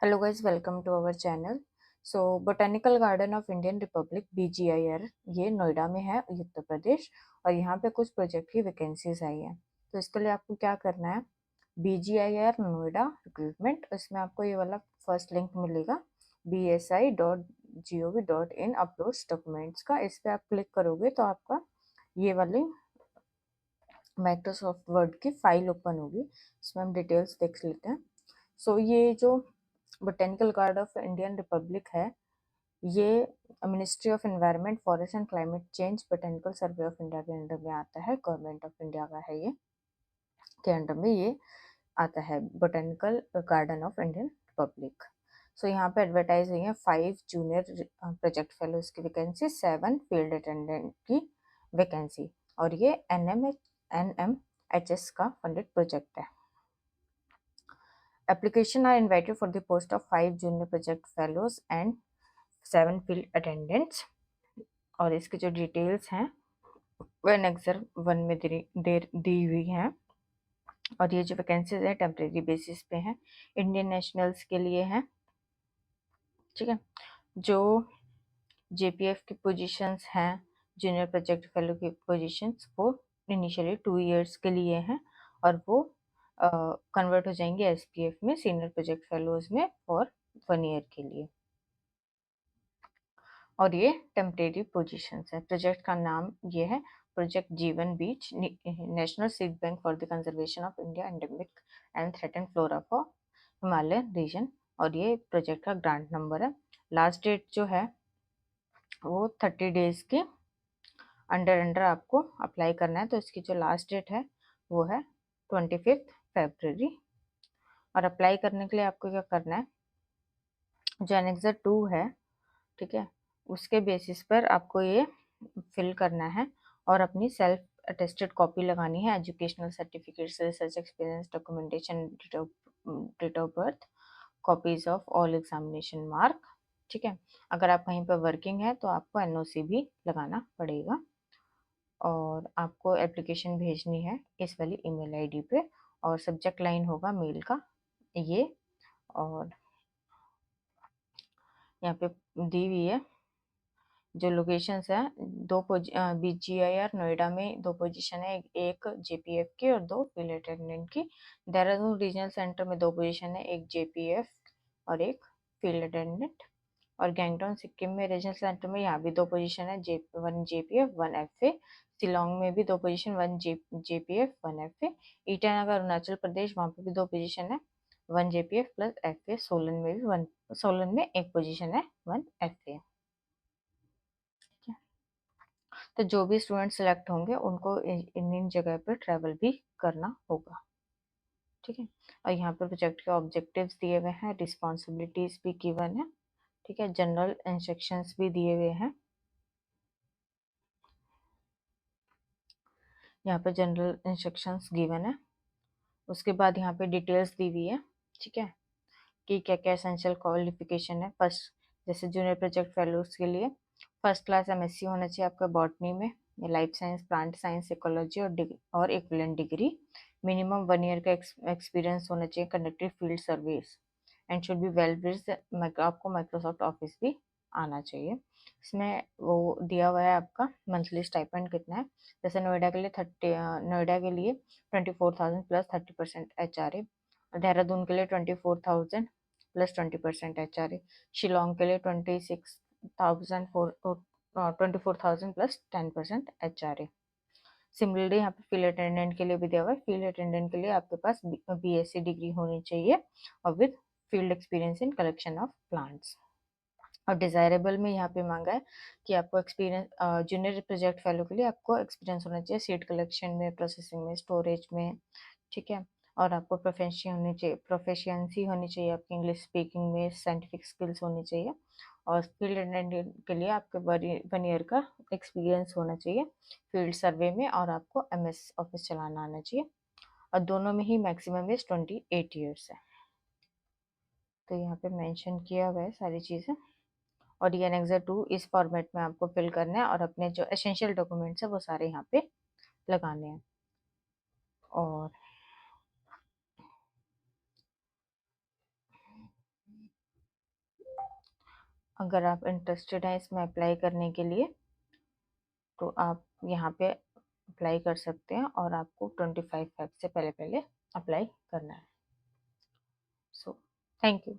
Hello guys, welcome to our channel. Botanical garden of Indian republic BGIR ये नोएडा में है, उत्तर प्रदेश। और यहाँ पे कुछ प्रोजेक्ट की वैकेंसीज आई है। तो इसके लिए आपको क्या करना है, BGIR नोएडा रिक्रूटमेंट, इसमें आपको ये वाला फर्स्ट लिंक मिलेगा bsi.gov.in अपलोड्स डॉक्यूमेंट्स का। इस पर आप क्लिक करोगे तो आपका ये वाली माइक्रोसॉफ्ट वर्ड की फाइल ओपन होगी। इसमें हम डिटेल्स देख लेते हैं। ये जो botanical garden of Indian Republic है, ये ministry of environment, forest and climate change, botanical survey of India के अंडर में आता है। गवर्नमेंट ऑफ इंडिया का है, ये के अंडर में ये आता है, botanical garden of Indian Republic. यहाँ पे एडवर्टाइज हुई है 5 जूनियर प्रोजेक्ट फेलोज की वैकेंसी, 7 फील्ड अटेंडेंट की वैकेंसी, और ये NMHS का फंडेड प्रोजेक्ट है। Application are invited for the post of 5 junior project fellows and 7 field attendants। और इसकी जो डिटेल्स हैं वो एनेक्सर 1 में दी हुई हैं। और ये जो वैकेंसीज है टेम्परेरी बेसिस पे हैं, इंडियन नेशनल्स के लिए हैं। ठीक है, जो JPF की पोजीशंस हैं, जूनियर प्रोजेक्ट फेलो की पोजीशंस, वो इनिशियली 2 इयर्स के लिए हैं और वो कन्वर्ट हो जाएंगे SPF में, सीनियर प्रोजेक्ट फेलोज में, और 1 ईयर के लिए। और ये टेम्परेरी पोजीशंस है। प्रोजेक्ट का नाम ये है प्रोजेक्ट जीवन बीच, national seed bank for the conservation of India endemic and threaten flora for Himalayan region. और ये प्रोजेक्ट का ग्रांट नंबर है। लास्ट डेट जो है वो 30 डेज के अंडर आपको अप्लाई करना है। तो इसकी जो लास्ट डेट है वो है 25 फरवरी। और अप्लाई करने के लिए आपको क्या करना है, जो एनेक्सर 2 है, ठीक है, उसके बेसिस पर आपको ये फिल करना है और अपनी सेल्फ अटेस्टेड कॉपी लगानी है, educational certificate, research experience documentation, date of birth, copies of all examination mark. ठीक है, अगर आप कहीं पर वर्किंग है तो आपको NOC भी लगाना पड़ेगा। और आपको एप्लीकेशन भेजनी है इस वाली ईमेल ID पे, और सब्जेक्ट लाइन होगा मेल का ये। और यहाँ पे दी हुई है जो लोकेशंस है, BGIR नोएडा में 2 पोजीशन है, एक JPF की और 2 फील्ड अटेंडेंट की। देहरादून रीजनल सेंटर में 2 पोजीशन है, एक JPF और एक फील्ड अटेंडेंट। और गैंगटॉन सिक्किम में रीजनल सेंटर में यहाँ भी 2 पोजीशन है, 1 JPF 1 FA। शिलोंग में भी 2 position, 1 JPF 1 FA। Itanagar Arunachal Pradesh, वहाँ पे भी 2 पोजीशन है, 1 JPF प्लस FA। सोलन में 1 पोजीशन है, 1 FA। तो जो भी स्टूडेंट सिलेक्ट होंगे उनको इन जगह पर ट्रैवल भी करना होगा। ठीक है, और यहाँ पर प्रोजेक्ट के ऑब्जेक्टिव्स दिए हुए हैं, रिस्पॉन्सिबिलिटीज भी गिवन है। ठीक है, जनरल इंस्ट्रक्शंस भी दिए हुए हैं। यहाँ पे जनरल इंस्ट्रक्शंस गिवन है। उसके बाद यहाँ पे डिटेल्स दी हुई है। ठीक है, कि क्या क्या एसेंशियल क्वालिफिकेशन है। फर्स्ट, जैसे जूनियर प्रोजेक्ट फेलोज के लिए फर्स्ट क्लास MSc होना चाहिए आपका बॉटनी में, या life science, plant science, ecology और इक्विवेलेंट डिग्री। मिनिमम 1 ईयर का एक्सपीरियंस होना चाहिए conducted field service, and should be well bridged. आपको माइक्रोसॉफ्ट ऑफिस भी आना चाहिए। इसमें वो दिया हुआ है आपका मंथली स्टाइपेंड कितना है। जैसे नोएडा के लिए 24,000 प्लस 30% HRA। देहरादून के लिए 24,000 प्लस 20% HRA। शिलोंग के लिए 24,000 प्लस 10% HRA। सिमिलरली यहाँ पे फील्ड अटेंडेंट के लिए भी दिया हुआ है। फील्ड अटेंडेंट के लिए आपके पास BSc डिग्री होनी चाहिए और with field experience in collection of plants. और डिजायरेबल में यहाँ पे मांगा है कि आपको एक्सपीरियंस, जूनियर प्रोजेक्ट फेलो के लिए आपको एक्सपीरियंस होना चाहिए सीड कलेक्शन में, प्रोसेसिंग में, स्टोरेज में। ठीक है, और आपको प्रोफेशिएंसी होनी चाहिए आपकी इंग्लिश स्पीकिंग में, साइंटिफिक स्किल्स होनी चाहिए। और फील्ड अटेंडेंट के लिए आपके 1 ईयर का एक्सपीरियंस होना चाहिए फील्ड सर्वे में, और आपको MS ऑफिस चलाना आना चाहिए। और दोनों में ही मैक्सिमम एज 28 ईयर्स है। तो यहाँ पे मेंशन किया हुआ है सारी चीज़ें। और ये एनेक्सर 2 इस फॉर्मेट में आपको फिल करना है, और अपने जो एसेंशियल डॉक्यूमेंट्स है वो सारे यहाँ पे लगाने हैं। और अगर आप इंटरेस्टेड हैं इसमें अप्लाई करने के लिए तो आप यहाँ पे अप्लाई कर सकते हैं और आपको 25 फेब से पहले पहले अप्लाई करना है। So thank you.